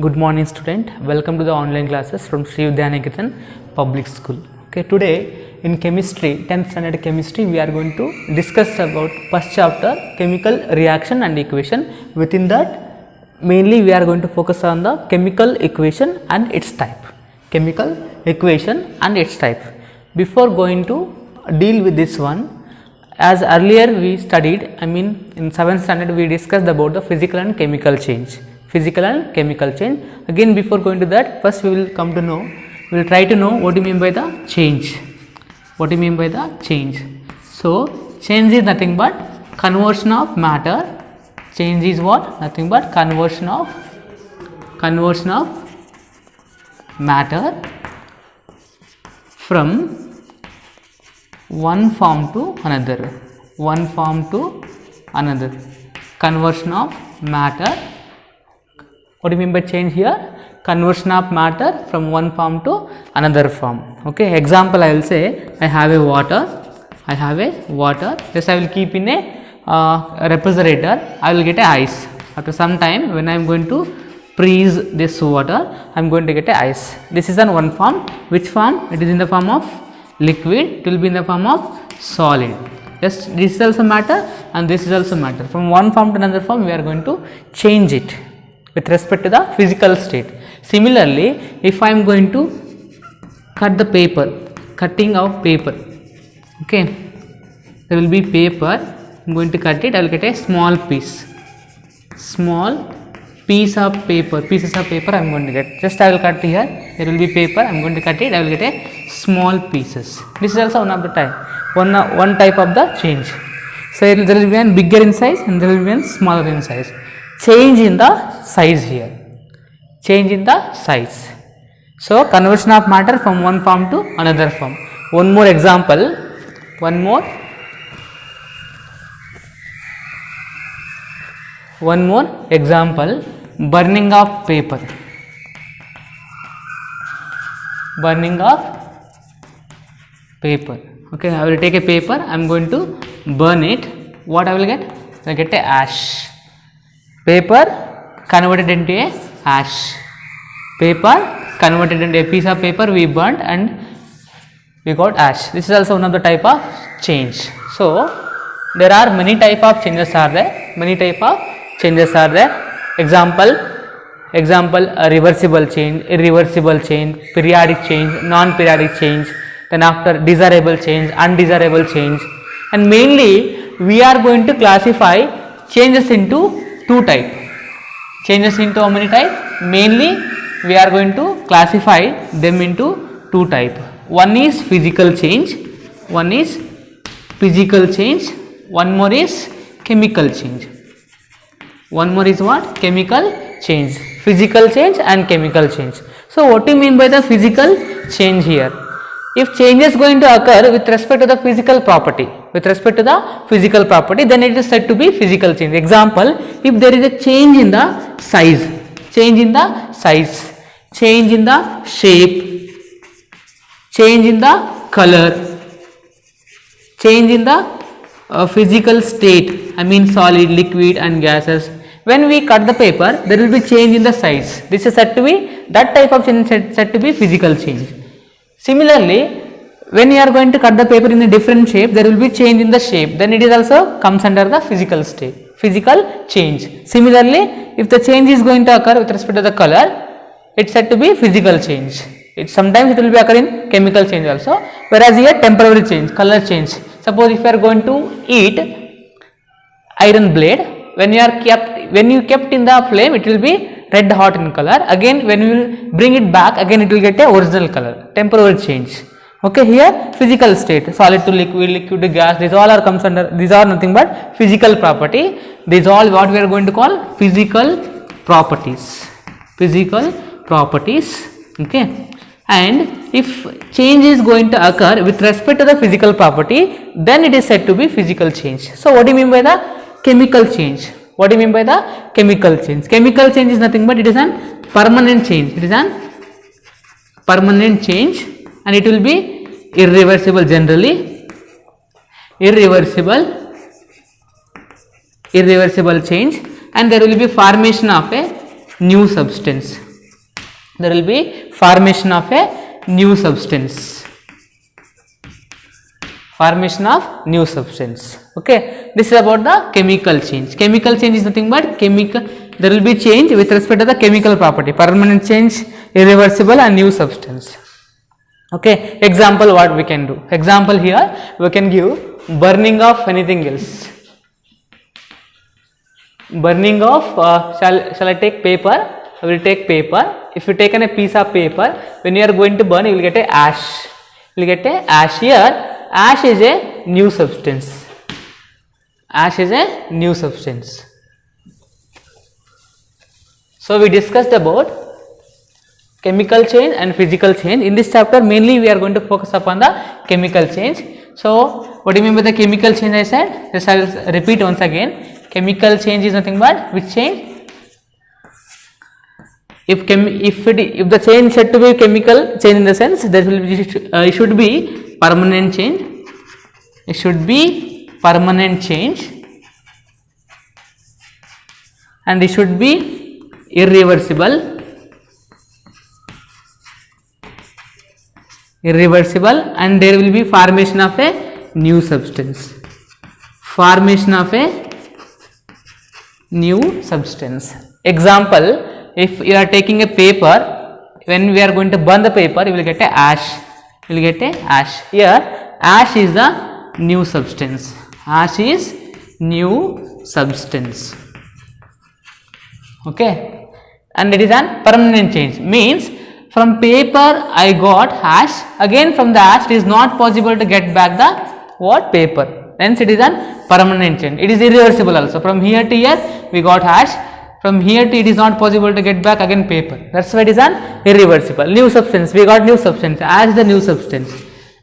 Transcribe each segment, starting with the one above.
Good morning student, welcome to the online classes from Sri Vidyanikethan Public School. Okay, today in chemistry, 10th standard chemistry, we are going to discuss about first chapter chemical reaction and equation. Within that, mainly we are going to focus on the chemical equation and its type. Chemical equation and its type. Before going to deal with this one, as earlier we studied, in 7th standard we discussed about the physical and chemical change. Physical and chemical change. Again, before going to that, first we will come to know, we will try to know what do you mean by the change. What do you mean by the change? So, change is nothing but conversion of matter. Change is what? Nothing but conversion of matter from one form to another. One form to another. Conversion of matter. What do you mean by change here? Conversion of matter from one form to another form. Okay, example I will say, I have a water, this I will keep in a refrigerator, I will get a ice. After some time, when I am going to freeze this water, I am going to get a ice. This is in one form. Which form? It is in the form of liquid, it will be in the form of solid. Yes, this is also matter and this is also matter. From one form to another form, we are going to change it with respect to the physical state. Similarly, if I am going to cut the paper, cutting of paper, okay, there will be paper, I am going to cut it, I will get a small piece of paper, pieces of paper I am going to get, just I will cut here, there will be paper, I am going to cut it, I will get a small pieces. This is also one of the type, one type of the change. So, there will be one bigger in size and there will be one smaller in size. Change in the size here, change in the size. So, conversion of matter from one form to another form. One more example, burning of paper. Okay, I will take a paper, I am going to burn it. What I will get? I will get a ash. Paper converted into a ash. Paper converted into a piece of paper we burnt and we got ash. This is also one of the type of change. So, there are many type of changes are there. Example, a reversible change, irreversible change, periodic change, non-periodic change, then after desirable change, undesirable change, and mainly we are going to classify changes into two types. Changes into how many types? Mainly we are going to classify them into two types. One is physical change, one is one more is chemical change. One more is what? Chemical change. Physical change and chemical change. So, what do you mean by the physical change here? If change is going to occur with respect to the physical property, then it is said to be physical change. Example, if there is a change in the size, change in the shape, change in the color, change in the physical state, solid, liquid and gases. When we cut the paper, there will be change in the size. This is said to be, that type of change is said to be physical change. Similarly, when you are going to cut the paper in a different shape, there will be change in the shape, then it is also comes under the physical change. Similarly, if the change is going to occur with respect to the color, it is said to be physical change. Sometimes it will be occur in chemical change also, whereas here temporary change, color change. Suppose if you are going to eat iron blade, when you kept in the flame, it will be red hot in color. Again, when you will bring it back, again it will get a original color, temporary change. Okay, here physical state, solid to liquid, liquid to gas, these all are comes under, these are nothing but physical property. These all what we are going to call physical properties. Okay, and if change is going to occur with respect to the physical property, then it is said to be physical change. So, what do you mean by the chemical change? Chemical change is nothing but it is an permanent change. And it will be irreversible generally. Irreversible change, and there will be formation of a new substance. There will be formation of a new substance. Formation of new substance. Okay, this is about the chemical change. Chemical change is nothing but chemical. There will be change with respect to the chemical property. Permanent change, irreversible, and new substance. Okay, example what we can do. Example here we can give burning of anything else. Burning of shall I take paper? I will take paper. If you take a piece of paper, when you are going to burn, you will get a ash. You will get a ash here. Ash is a new substance. Ash is a new substance. So we discussed about chemical change and physical change. In this chapter mainly we are going to focus upon the chemical change. So what do you mean by the chemical change? I said, just I will repeat once again. Chemical change is nothing but which change? If the change said to be chemical change in the sense, there will be it should be permanent change. It should be permanent change, and it should be irreversible. And there will be formation of a new substance. Formation of a new substance. Example, if you are taking a paper, when we are going to burn the paper, you will get a ash. You will get a ash. Here, ash is the new substance. Ash is new substance. Okay, and it is an permanent change. Means from paper I got ash. Again from the ash it is not possible to get back the what paper. Hence it is an permanent change. It is irreversible also. From here to here we got ash. From here to it is not possible to get back again paper. That's why it is an irreversible. New substance. We got new substance. Ash is the new substance.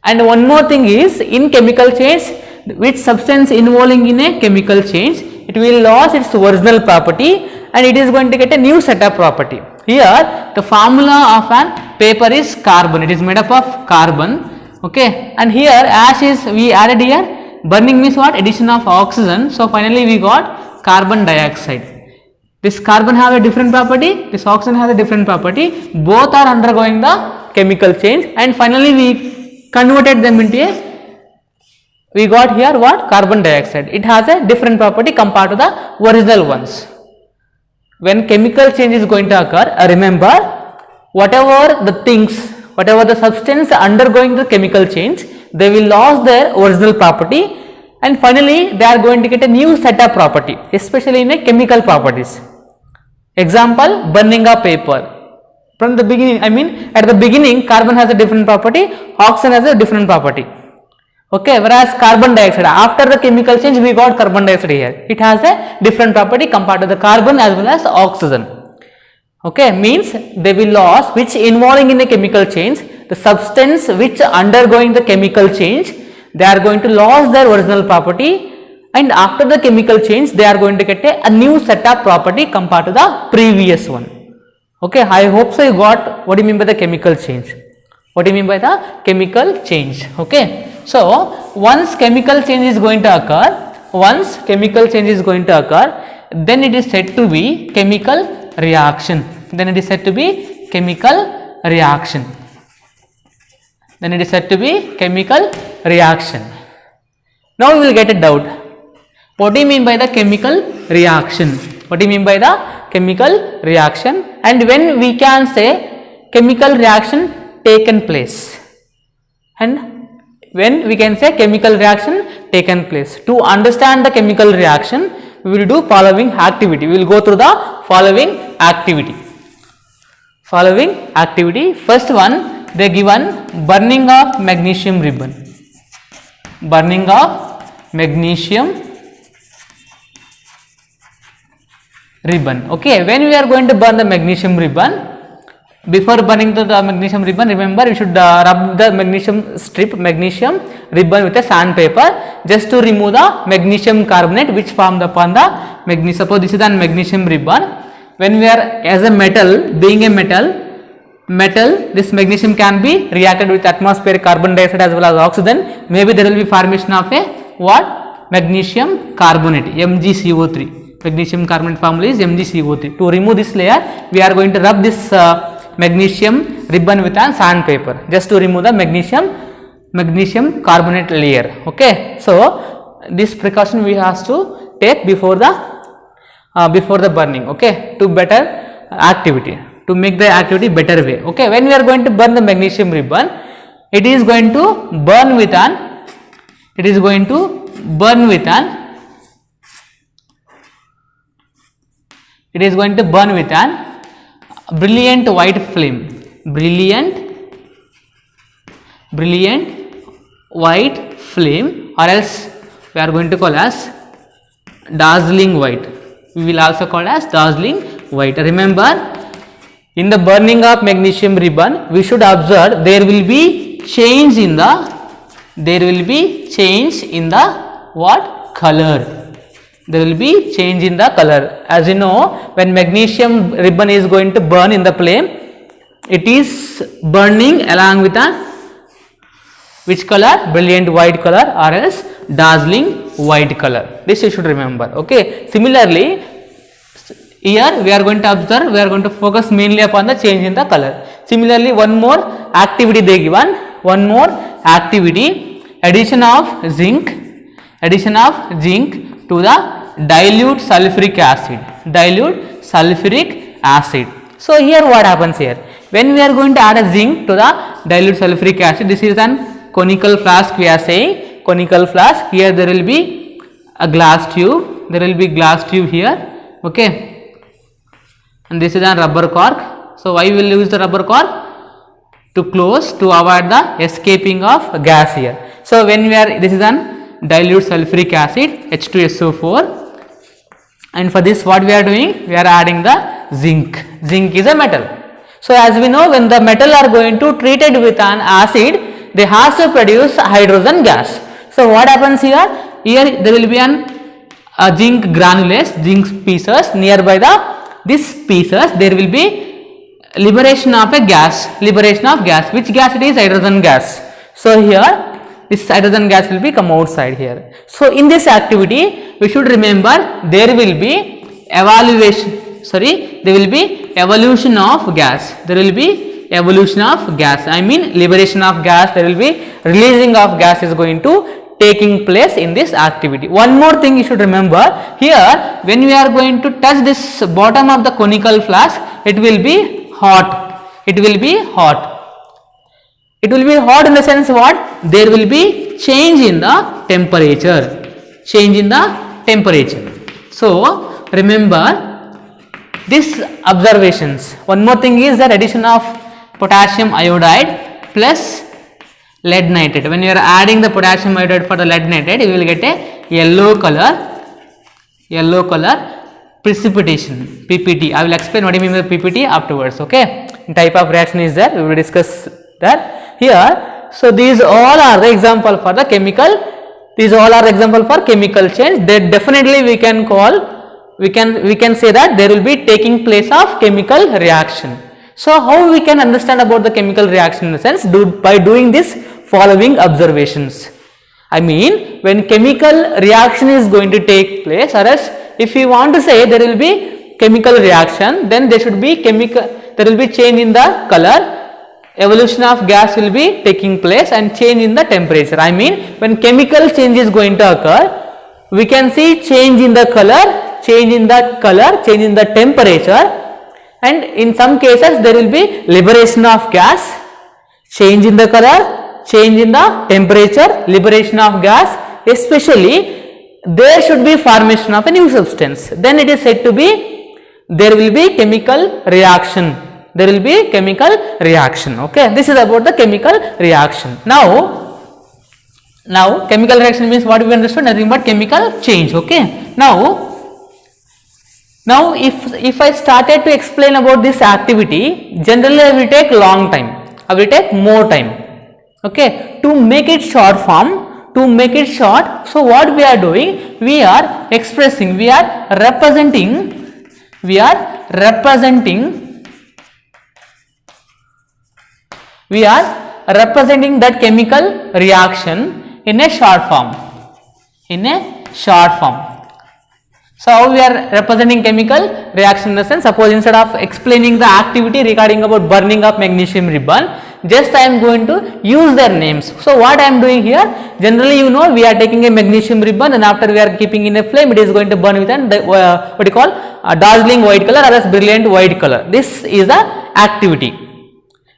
And one more thing is, in chemical change, which substance involving in a chemical change, it will lose its original property and it is going to get a new set of property. Here the formula of an paper is carbon. It is made up of carbon. Okay, and here ash is we added here. Burning means what? Addition of oxygen. So finally we got carbon dioxide. This carbon have a different property. This oxygen has a different property. Both are undergoing the chemical change, and finally we converted them into a. We got here what? Carbon dioxide. It has a different property compared to the original ones. When chemical change is going to occur, remember, whatever the substance undergoing the chemical change, they will lose their original property, and finally they are going to get a new set of property, especially in a chemical properties. Example, burning of paper. From the beginning, I mean at the beginning carbon has a different property, oxygen has a different property. Okay, whereas carbon dioxide, after the chemical change we got carbon dioxide here. It has a different property compared to the carbon as well as oxygen. Okay, means they will lose, which involving in a chemical change, the substance which undergoing the chemical change, they are going to lose their original property, and after the chemical change they are going to get a new set of property compared to the previous one. Okay, I hope so you got what do you mean by the chemical change. What do you mean by the chemical change? Okay. So once chemical change is going to occur, then it is said to be chemical reaction. Then it is said to be chemical reaction. Now we will get a doubt. What do you mean by the chemical reaction? And when we can say chemical reaction taken place? And when we can say chemical reaction taken place. To understand the chemical reaction, we will do following activity. We will go through the following activity. First one, they given burning of magnesium ribbon. Okay, when we are going to burn the magnesium ribbon, before burning the magnesium ribbon, remember you should rub the magnesium ribbon with a sandpaper just to remove the magnesium carbonate which formed upon the magnesium. Suppose this is an magnesium ribbon. When we are as a metal, being a metal, this magnesium can be reacted with atmospheric carbon dioxide as well as oxygen. Maybe there will be formation of a what? Magnesium carbonate, MgCO3. Magnesium carbonate formula is MgCO3. To remove this layer, we are going to rub this magnesium ribbon with a sandpaper, just to remove the magnesium carbonate layer. Okay, so this precaution we have to take before the burning. Okay, to better activity, to make the activity better way. Okay, when we are going to burn the magnesium ribbon, it is going to burn with an brilliant white flame, or else we are going to call as dazzling white. We will also call as dazzling white. Remember, in the burning of magnesium ribbon, we should observe there will be change in the what color. There will be change in the color. As you know, when magnesium ribbon is going to burn in the flame, it is burning along with a which color? Brilliant white color or else dazzling white color. This you should remember. Okay. Similarly, here we are going to observe, we are going to focus mainly upon the change in the color. Similarly, one more activity they given. One more activity, addition of zinc to the dilute sulfuric acid. So here what happens here? When we are going to add a zinc to the dilute sulfuric acid, this is an conical flask, we are saying conical flask. Here there will be a glass tube, here. Okay, and this is a rubber cork. So why we will use the rubber cork? To close, to avoid the escaping of gas here. So when this is an dilute sulfuric acid, H2SO4, and for this what we are doing? We are adding the zinc. Zinc is a metal. So as we know, when the metal are going to treat it with an acid, they have to produce hydrogen gas. So what happens here? Here there will be a zinc granulase, zinc pieces. Nearby these pieces there will be liberation of gas. Which gas it is? Hydrogen gas. So here this hydrogen gas will be come outside here. So in this activity we should remember there will be evolution of gas. I mean liberation of gas. There will be releasing of gas is going to taking place in this activity. One more thing you should remember here, when we are going to touch this bottom of the conical flask, it will be hot. It will be hot in the sense what? There will be change in the temperature. So remember these observations. One more thing is that addition of potassium iodide plus lead nitrate. When you are adding the potassium iodide for the lead nitrate, you will get a yellow color precipitation, PPT. I will explain what I mean by PPT afterwards. Okay, type of reaction is there, we will discuss that here. So these all are the example for the chemical. These all are example for chemical change. They definitely we can say that there will be taking place of chemical reaction. So how we can understand about the chemical reaction in the sense by doing this following observations. I mean, when chemical reaction is going to take place, or else if you want to say there will be chemical reaction, then there should be there will be change in the color, evolution of gas will be taking place and change in the temperature. I mean, when chemical change is going to occur, we can see change in the color, change in the temperature, and in some cases there will be liberation of gas, change in the color, change in the temperature, liberation of gas, especially there should be formation of a new substance. Then it is said to be there will be chemical reaction. Okay, this is about the chemical reaction. Now chemical reaction means what we understood, nothing but chemical change. Okay, now if I started to explain about this activity, generally I will take long time, I will take more time. Okay, to make it short form, so what we are doing, we are expressing, we are representing that chemical reaction in a short form. So how we are representing chemical reaction in the sense, suppose instead of explaining the activity regarding about burning of magnesium ribbon, just I am going to use their names. So what I am doing here, generally you know we are taking a magnesium ribbon and after we are keeping in a flame, it is going to burn with an what you call a dazzling white color or as brilliant white color. This is the activity.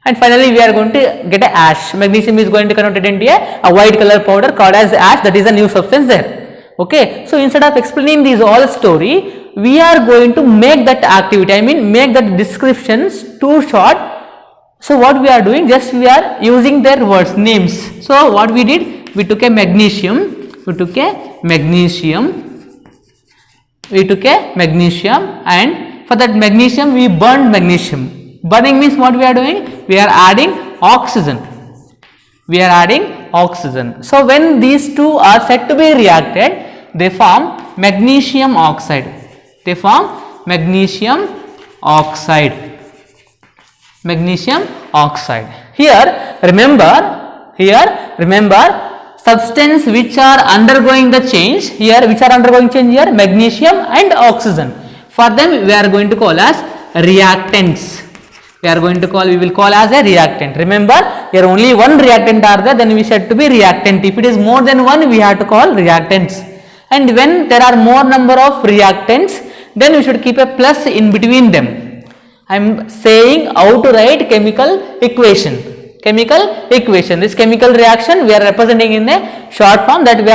And finally we are going to get a ash. Magnesium is going to convert it into a white color powder called as ash, that is a new substance there. Okay, so instead of explaining this all story, we are going to make that activity, I mean make that descriptions too short. So what we are doing, just we are using their words, names. So what we did, we took a magnesium, and for that magnesium we burned magnesium. Burning means what we are doing, we are adding oxygen. So when these two are said to be reacted, they form magnesium oxide. Here remember substance which are undergoing the change here, magnesium and oxygen. For them we are going to call as reactants. We will call as a reactant. Remember, here only one reactant are there, then we said to be reactant. If it is more than one, we have to call reactants. And when there are more number of reactants, then we should keep a plus in between them. I am saying how to write chemical equation. This chemical reaction we are representing in a short form, that we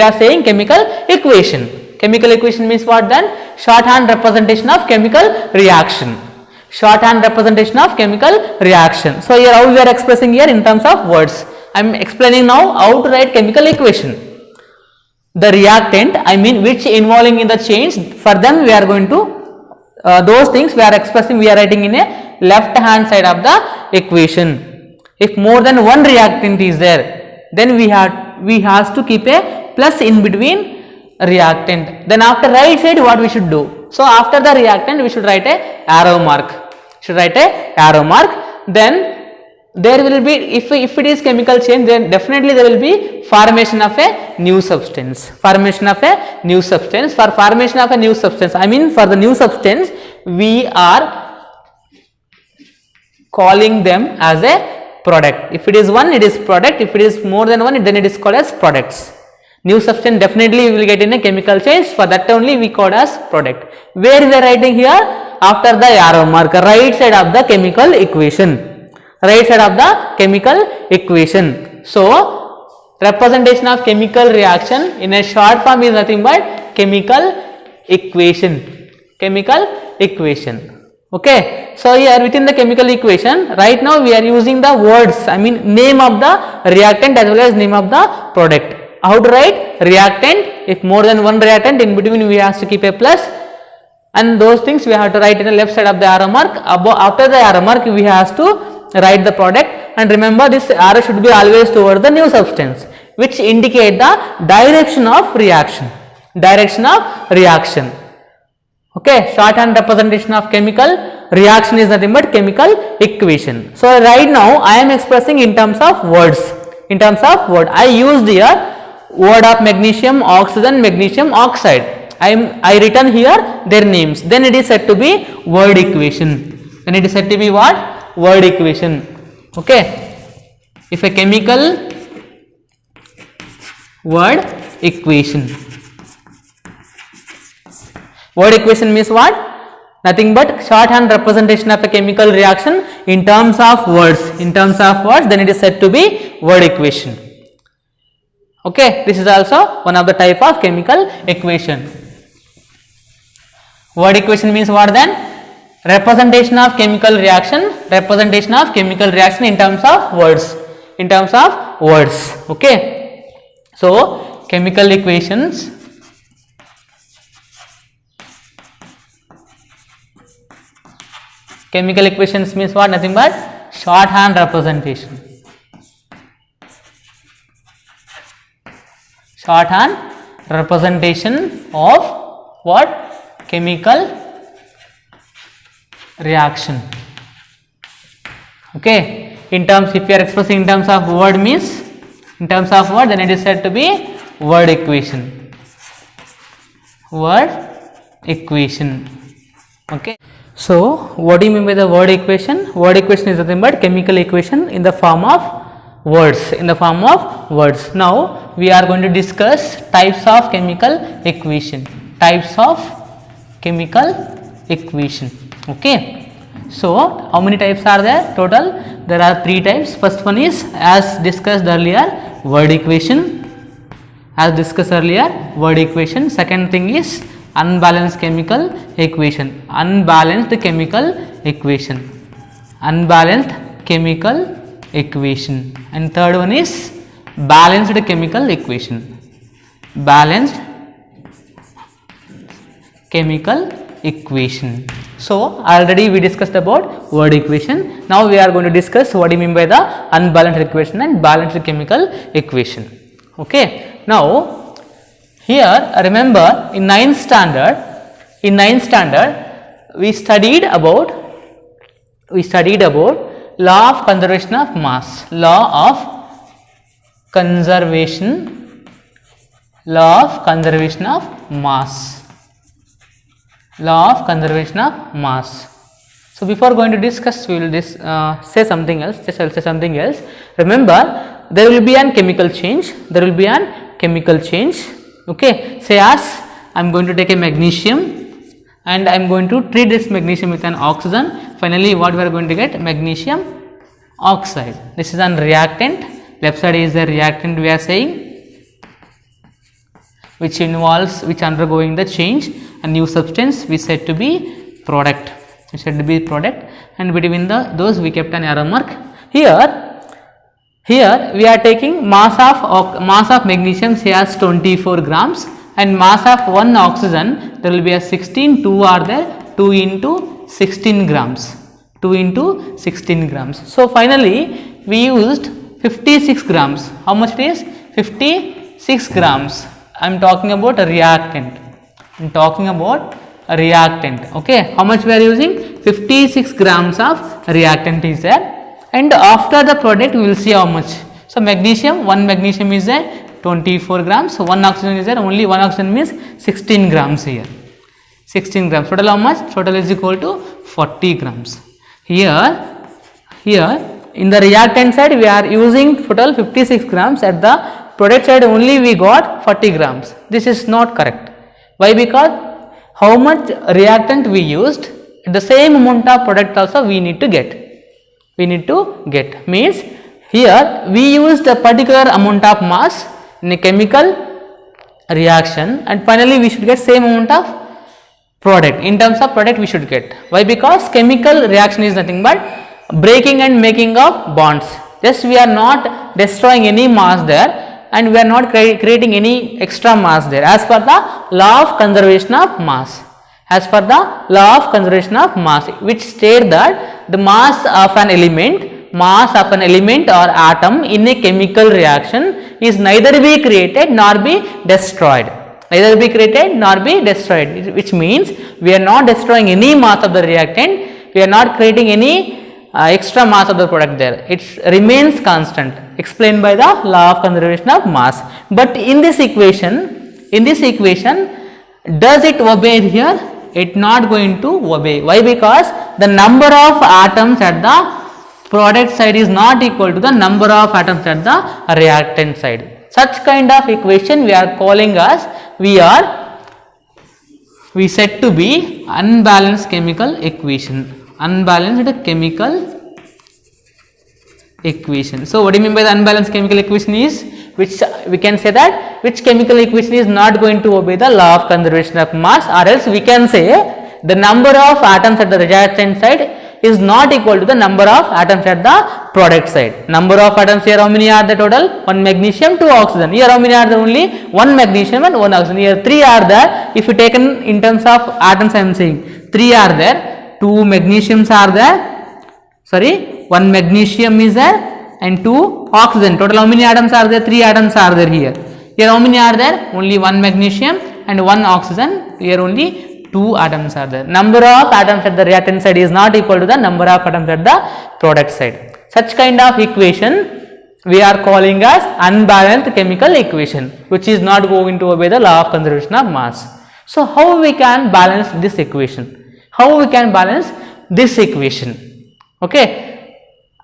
are saying chemical equation. Chemical equation means what then? Shorthand representation of chemical reaction. So here how we are expressing here in terms of words. I am explaining now how to write chemical equation. The reactant, I mean which involving in the change, for them we are going to those things we are writing in a left hand side of the equation. If more than one reactant is there, then we have to keep a plus in between reactant. Then after right side what we should do? So after the reactant we should write a arrow mark. Then there will be, if it is chemical change, then definitely there will be formation of a new substance. For formation of a new substance, I mean for the new substance, we are calling them as a product. If it is one, it is product. If it is more than one, then it is called as products. New substance definitely we will get in a chemical change, for that only we call as product. Where we are writing here? After the arrow mark, right side of the chemical equation. So representation of chemical reaction in a short form is nothing but chemical equation. Okay, so here within the chemical equation, right now we are using the words, I mean name of the reactant as well as name of the product. How to write? Reactant, if more than one reactant, in between we have to keep a plus, and those things we have to write in the left side of the arrow mark. After the arrow mark we have to write the product, and remember this arrow should be always towards the new substance, which indicate the direction of reaction. Okay, shorthand representation of chemical reaction is nothing but chemical equation. So right now I am expressing in terms of words. I used here word of magnesium, oxygen, magnesium oxide. I written here their names. Then it is said to be word equation. Word equation. Okay. If a chemical word equation. Word equation means what? Nothing but shorthand representation of a chemical reaction in terms of words. Then it is said to be word equation. Okay, this is also one of the type of chemical equation. Word equation means what then? Representation of chemical reaction in terms of words. Okay, so chemical equations. Chemical equations means what? Nothing but shorthand representation. Of what? Chemical reaction. Okay, in terms, if you are expressing in terms of word means, then it is said to be word equation. equation. Okay. So what do you mean by the word equation? Word equation is nothing but chemical equation in the form of words. Now we are going to discuss types of chemical equation. Okay. So how many types are there? Total there are 3 types. First one is, as discussed earlier, word equation. Second thing is unbalanced chemical equation. And third one is balanced chemical equation. So already we discussed about word equation. Now we are going to discuss what do you mean by the unbalanced equation and balanced chemical equation. Okay. Now here remember, in 9th standard we studied about law of conservation of mass. So before going to discuss, we will say something else. Remember, there will be an chemical change. Okay, say as I am going to take a magnesium and I am going to treat this magnesium with an oxygen. Finally, what we are going to get? Magnesium oxide. This is an reactant. Left side is the reactant we are saying, which undergoing the change. A new substance we said to be product. And between those we kept an arrow mark. Here we are taking mass of magnesium, say as 24 grams, and mass of one oxygen, there will be a 16, 2 are there, 2 into 16 grams. So finally we used 56 grams. How much it is? 56 grams. I am talking about a reactant. Okay, how much we are using? 56 grams of reactant is there. And after the product we will see how much. So magnesium, one magnesium is there 24 grams, so one oxygen is there, only one oxygen means 16 grams here. 16 grams. Total how much? Total is equal to 40 grams. Here in the reactant side we are using total 56 grams, at the product side only we got 40 grams. This is not correct. Why? Because how much reactant we used, the same amount of product also we need to get. Means here we used a particular amount of mass in a chemical reaction, and finally we should get same amount of product. In terms of product we should get. Why? Because chemical reaction is nothing but breaking and making of bonds. Just we are not destroying any mass there, and we are not creating any extra mass there, as per the law of conservation of mass. Which state that the mass of an element or atom in a chemical reaction is neither be created nor be destroyed. Which means we are not destroying any mass of the reactant, we are not creating any extra mass of the product there. It remains constant, explained by the law of conservation of mass. But in this equation, does it obey here? It not going to obey. Why? Because the number of atoms at the product side is not equal to the number of atoms at the reactant side. Such kind of equation we are calling as, we said to be unbalanced chemical equation. So what do you mean by the unbalanced chemical equation is, which we can say that which chemical equation is not going to obey the law of conservation of mass, or else we can say the number of atoms at the reactant side is not equal to the number of atoms at the product side. Number of atoms here, how many are the total? 1 magnesium, 2 oxygen. Here how many are there? Only 1 magnesium and 1 oxygen. Here 3 are there. If you taken in terms of atoms, I am saying 3 are there. 2 magnesiums are there. 1 magnesium is there and 2 oxygen. Total how many atoms are there? 3 atoms are there here. Here how many are there? Only 1 magnesium and 1 oxygen. Here only 2 atoms are there. Number of atoms at the reactant side is not equal to the number of atoms at the product side. Such kind of equation we are calling as unbalanced chemical equation, which is not going to obey the law of conservation of mass. So how we can balance this equation? How we can balance this equation? Okay,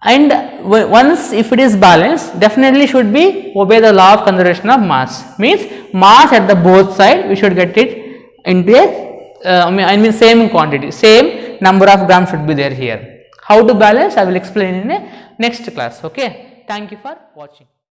and once if it is balanced, definitely should be obey the law of conservation of mass. Means mass at the both side we should get it into a I mean same quantity, same number of grams should be there here. How to balance I will explain in a next class. Okay, thank you for watching.